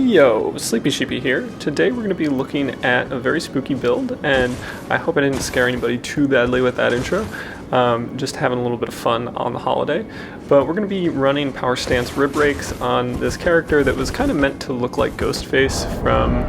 Yo, Sleepy Sheepy here. Today we're going to be looking at a very spooky build, and I hope I didn't scare anybody too badly with that intro. Just having a little bit of fun on the holiday. But we're going to be running Power Stance Rib Rakes on this character that was kind of meant to look like Ghostface from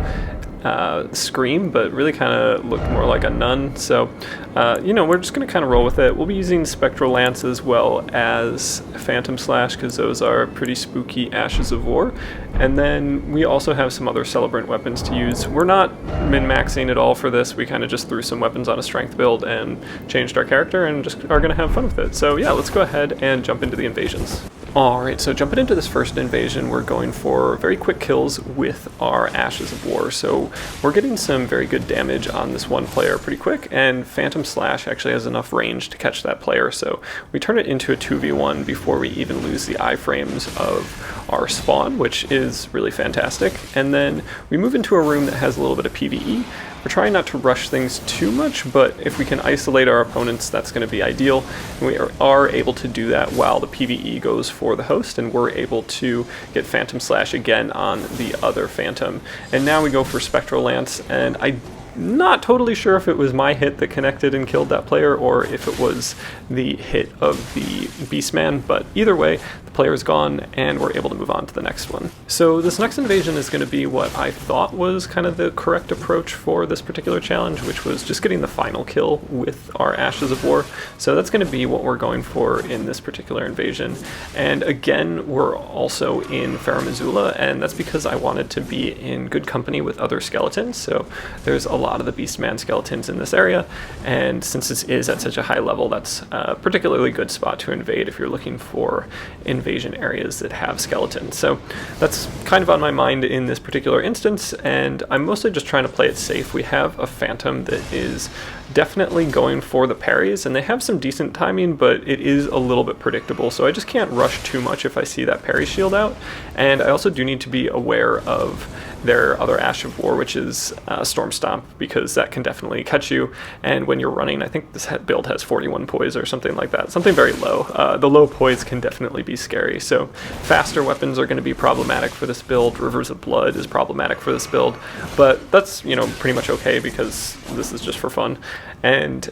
Scream, but really kind of looked more like a nun. So, we're just going to kind of roll with it. We'll be using Spectral Lance as well as Phantom Slash, because those are pretty spooky Ashes of War. And then we also have some other Celebrant weapons to use. We're not min-maxing at all for this. We kind of just threw some weapons on a strength build and changed our character and just are going to have fun with it. So yeah, let's go ahead and jump into the invasions. Alright, so jumping into this first invasion, we're going for very quick kills with our Ashes of War. So we're getting some very good damage on this one player pretty quick, and Phantom Slash actually has enough range to catch that player, so we turn it into a 2v1 before we even lose the iframes of our spawn, which is really fantastic. And then we move into a room that has a little bit of PvE. We're trying not to rush things too much, but if we can isolate our opponents, that's going to be ideal. And we are able to do that while the PvE goes for the host, and we're able to get Phantom Slash again on the other Phantom. And now we go for Spectral Lance, and I'm not totally sure if it was my hit that connected and killed that player or if it was the hit of the Beastman, but either way, the player is gone and we're able to move on to the next one. So this next invasion is going to be what I thought was kind of the correct approach for this particular challenge, which was just getting the final kill with our Ashes of War. So that's going to be what we're going for in this particular invasion. And again, we're also in Farum Azula, and that's because I wanted to be in good company with other skeletons. So there's a lot of the Beastman skeletons in this area, and since this is at such a high level, that's a particularly good spot to invade if you're looking for invasion areas that have skeletons. So that's kind of on my mind in this particular instance, and I'm mostly just trying to play it safe. We have a Phantom that is definitely going for the parries, and they have some decent timing, but it is a little bit predictable, so I just can't rush too much if I see that parry shield out. And I also do need to be aware of their other Ash of War, which is Storm Stomp, because that can definitely catch you. And when you're running, I think this build has 41 poise or something like that, something very low. The low poise can definitely be scary, so faster weapons are going to be problematic for this build. Rivers of Blood is problematic for this build, but that's, pretty much okay because this is just for fun. And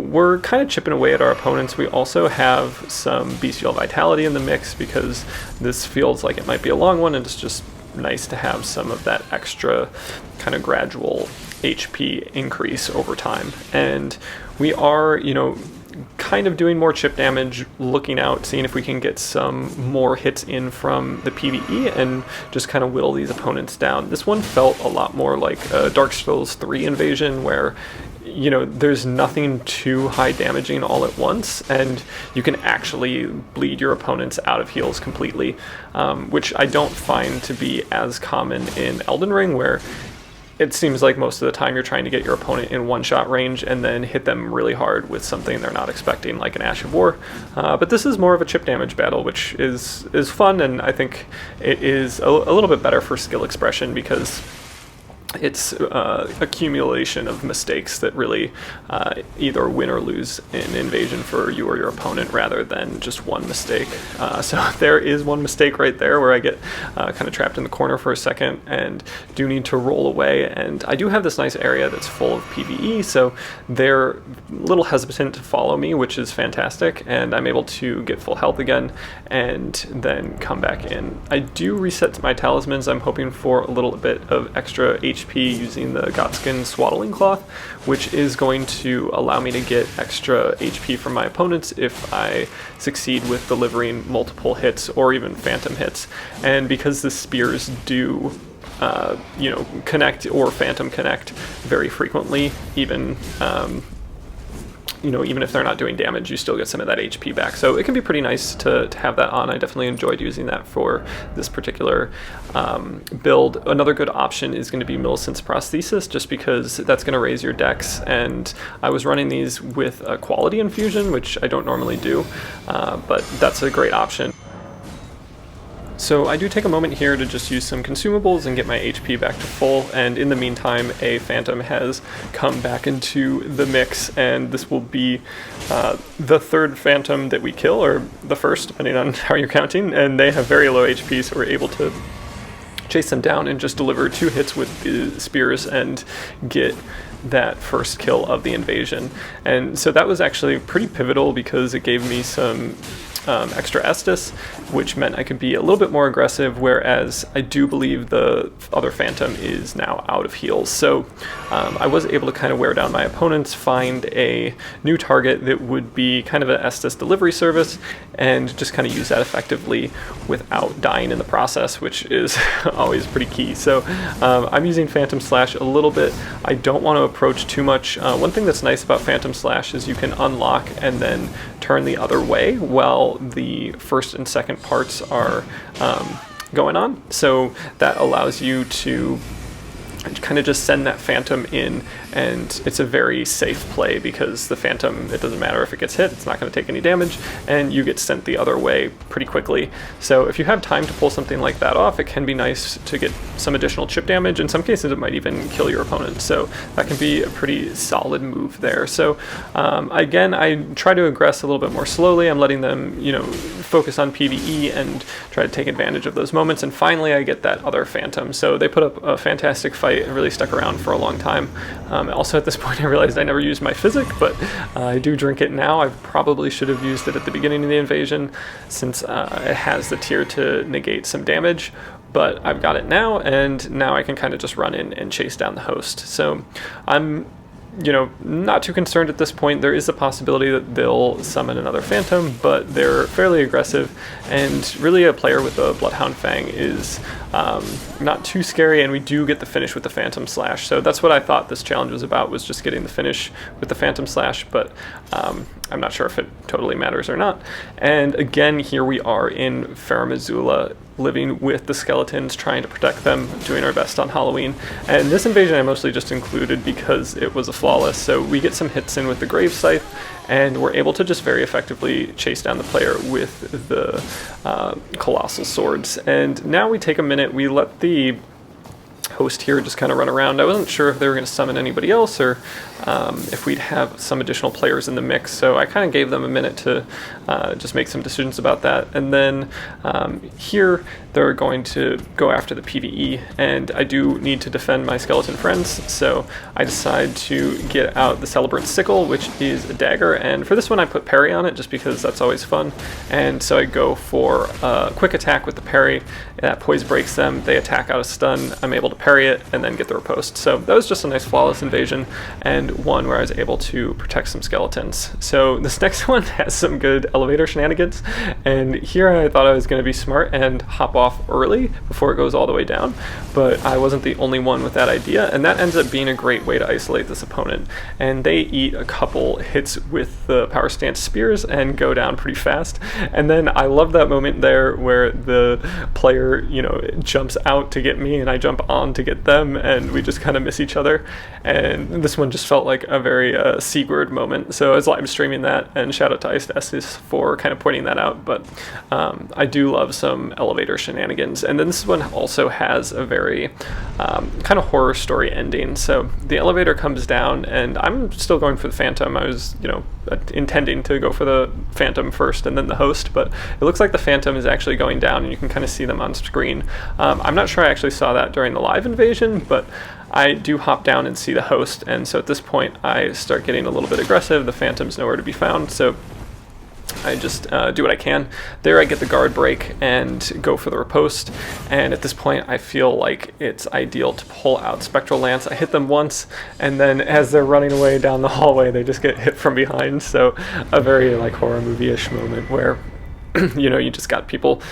we're kind of chipping away at our opponents. We also have some Bestial Vitality in the mix because this feels like it might be a long one, and it's just nice to have some of that extra kind of gradual HP increase over time. And we are, kind of doing more chip damage, looking out, seeing if we can get some more hits in from the PvE and just kind of whittle these opponents down. This one felt a lot more like a Dark Souls 3 invasion where there's nothing too high damaging all at once, and you can actually bleed your opponents out of heals completely, which I don't find to be as common in Elden Ring, where it seems like most of the time you're trying to get your opponent in one-shot range and then hit them really hard with something they're not expecting, like an Ash of War. But this is more of a chip damage battle, which is fun, and I think it is a little bit better for skill expression because it's accumulation of mistakes that really either win or lose an invasion for you or your opponent rather than just one mistake. So there is one mistake right there where I get kind of trapped in the corner for a second and do need to roll away. And I do have this nice area that's full of PvE, so they're a little hesitant to follow me, which is fantastic. And I'm able to get full health again and then come back in. I do reset my talismans. I'm hoping for a little bit of extra HP using the Godskin Swaddling Cloth, which is going to allow me to get extra HP from my opponents if I succeed with delivering multiple hits or even phantom hits. And because the spears do connect or phantom connect very frequently, even even if they're not doing damage, you still get some of that HP back. So it can be pretty nice to have that on. I definitely enjoyed using that for this particular build. Another good option is going to be Millicent's Prosthesis, just because that's going to raise your dex. And I was running these with a Quality Infusion, which I don't normally do, but that's a great option. So I do take a moment here to just use some consumables and get my HP back to full, and in the meantime a Phantom has come back into the mix, and this will be the third Phantom that we kill, or the first, depending on how you're counting, and they have very low HP, so we're able to chase them down and just deliver 2 hits with the spears and get that first kill of the invasion. And so that was actually pretty pivotal because it gave me some extra Estus, which meant I could be a little bit more aggressive, whereas I do believe the other Phantom is now out of heals. So I was able to kind of wear down my opponents, find a new target that would be kind of an Estus delivery service, and just kind of use that effectively without dying in the process, which is always pretty key. So I'm using Phantom Slash a little bit. I don't want to approach too much. One thing that's nice about Phantom Slash is you can unlock and then turn the other way while the first and second parts are going on. So that allows you to kind of just send that Phantom in, and it's a very safe play because the Phantom, it doesn't matter if it gets hit, it's not going to take any damage, and you get sent the other way pretty quickly. So if you have time to pull something like that off, it can be nice to get some additional chip damage. In some cases it might even kill your opponent, so that can be a pretty solid move there. So again, I try to aggress a little bit more slowly. I'm letting them, you know, focus on PvE and try to take advantage of those moments, and finally I get that other Phantom. So they put up a fantastic fight. It really stuck around for a long time. Also at this point I realized I never used my Physic, but I do drink it now. I probably should have used it at the beginning of the invasion since it has the tier to negate some damage, but I've got it now, and now I can kind of just run in and chase down the host. So I'm, you know, not too concerned at this point. There is a possibility that they'll summon another Phantom, but they're fairly aggressive, and really a player with a Bloodhound Fang is not too scary, and we do get the finish with the Phantom Slash. So that's what I thought this challenge was about, was just getting the finish with the Phantom Slash, but I'm not sure if it totally matters or not. And again, here we are in Farum Azula, living with the skeletons, trying to protect them, doing our best on Halloween. And this invasion I mostly just included because it was a flawless, so we get some hits in with the Grave Scythe, and we're able to just very effectively chase down the player with the Colossal Swords. And now we take a minute, we let the host here just kind of run around. I wasn't sure if they were going to summon anybody else or if we'd have some additional players in the mix, so I kind of gave them a minute to just make some decisions about that. And then here they're going to go after the PvE, and I do need to defend my skeleton friends, so I decide to get out the Celebrant Sickle, which is a dagger, and for this one I put parry on it just because that's always fun. And so I go for a quick attack with the parry. That poise breaks them, they attack out of stun, I'm able to parry it and then get the riposte. So that was just a nice flawless invasion, and one where I was able to protect some skeletons. So this next one has some good elevator shenanigans, and here I thought I was going to be smart and hop off early before it goes all the way down, but I wasn't the only one with that idea, and that ends up being a great way to isolate this opponent. And they eat a couple hits with the Power Stance Spears and go down pretty fast. And then I love that moment there where the player, you know, jumps out to get me and I jump on to get them, and we just kind of miss each other. And this one just felt like a very Sigurd moment, so I was live streaming that, and shout out to Iced Estes for kind of pointing that out. But I do love some elevator shenanigans. And then this one also has a very kind of horror story ending. So the elevator comes down, and I'm still going for the Phantom. I was, you know, intending to go for the Phantom first and then the host, but it looks like the Phantom is actually going down, and you can kind of see them on screen. I'm not sure I actually saw that during the live invasion, but I do hop down and see the host, and so at this point I start getting a little bit aggressive. The Phantom's nowhere to be found, so I just do what I can. There I get the guard break and go for the riposte, and at this point I feel like it's ideal to pull out Spectral Lance. I hit them once, and then as they're running away down the hallway they just get hit from behind, so a very like horror movie-ish moment where you know, you just got people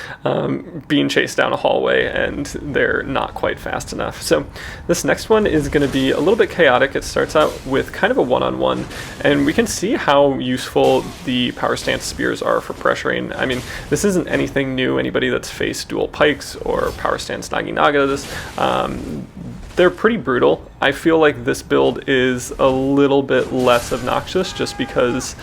being chased down a hallway and they're not quite fast enough. So this next one is going to be a little bit chaotic. It starts out with kind of a one-on-one, and we can see how useful the Power Stance Spears are for pressuring. I mean, this isn't anything new. Anybody that's faced dual pikes or Power Stance Naginagas, they're pretty brutal. I feel like this build is a little bit less obnoxious just because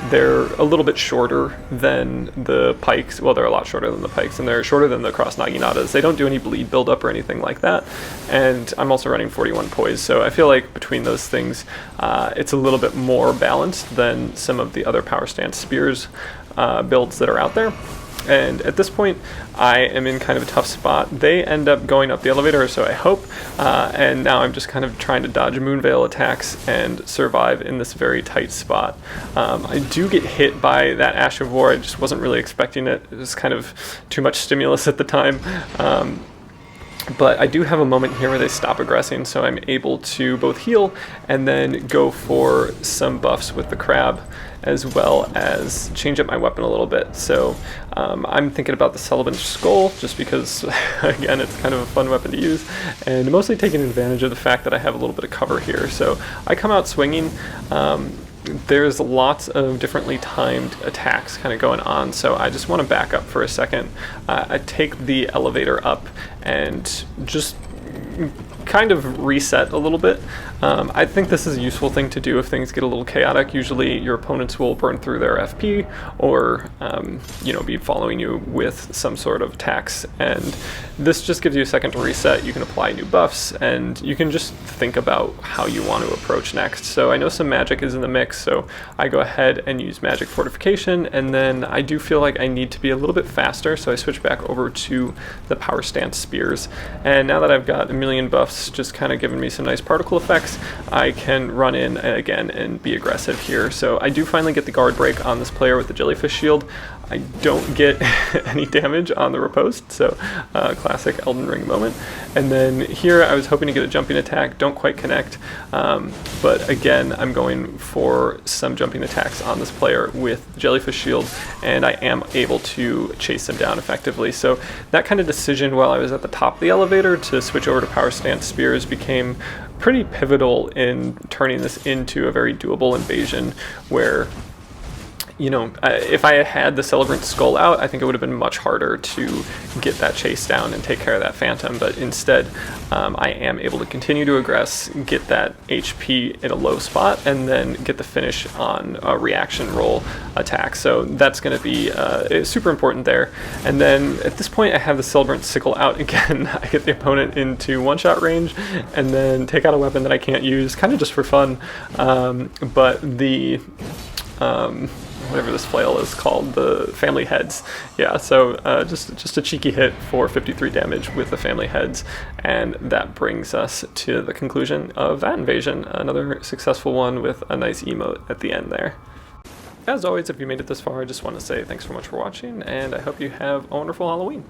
they're a little bit shorter than the pikes. Well, they're a lot shorter than the pikes, and they're shorter than the cross Naginatas. They don't do any bleed buildup or anything like that. And I'm also running 41 poise, so I feel like between those things, it's a little bit more balanced than some of the other Power Stance Spears builds that are out there. And at this point, I am in kind of a tough spot. They end up going up the elevator, or so I hope, and now I'm just kind of trying to dodge Moonveil attacks and survive in this very tight spot. I do get hit by that Ash of War. I just wasn't really expecting it. It was kind of too much stimulus at the time. But I do have a moment here where they stop aggressing, so I'm able to both heal and then go for some buffs with the crab, as well as change up my weapon a little bit. So I'm thinking about the Celebrant Skull, just because, again, it's kind of a fun weapon to use, and mostly taking advantage of the fact that I have a little bit of cover here. So I come out swinging. There's lots of differently timed attacks kind of going on, so I just want to back up for a second. I take the elevator up and just kind of reset a little bit. I think this is a useful thing to do if things get a little chaotic. Usually your opponents will burn through their FP or be following you with some sort of attacks, and this just gives you a second to reset. You can apply new buffs, and you can just think about how you want to approach next. So I know some magic is in the mix, so I go ahead and use magic fortification, and then I do feel like I need to be a little bit faster, so I switch back over to the power stance spears. And now that I've got a million buffs just kind of giving me some nice particle effects, I can run in again and be aggressive here. So I do finally get the guard break on this player with the jellyfish shield. I don't get any damage on the riposte, so classic Elden Ring moment. And then here I was hoping to get a jumping attack, don't quite connect, but again I'm going for some jumping attacks on this player with jellyfish shield, and I am able to chase him down effectively. So that kind of decision while I was at the top of the elevator to switch over to power stance spears became pretty pivotal in turning this into a very doable invasion where, if I had the Celebrant Skull out, I think it would have been much harder to get that chase down and take care of that Phantom, but instead I am able to continue to aggress, get that HP in a low spot, and then get the finish on a reaction roll attack. So that's going to be super important there. And then at this point I have the Celebrant Sickle out again. I get the opponent into one-shot range and then take out a weapon that I can't use, kind of just for fun, but the whatever this flail is called, the family heads. Yeah, so just a cheeky hit for 53 damage with the family heads, and that brings us to the conclusion of that invasion. Another successful one with a nice emote at the end there. As always, if you made it this far, I just want to say thanks so much for watching, and I hope you have a wonderful Halloween.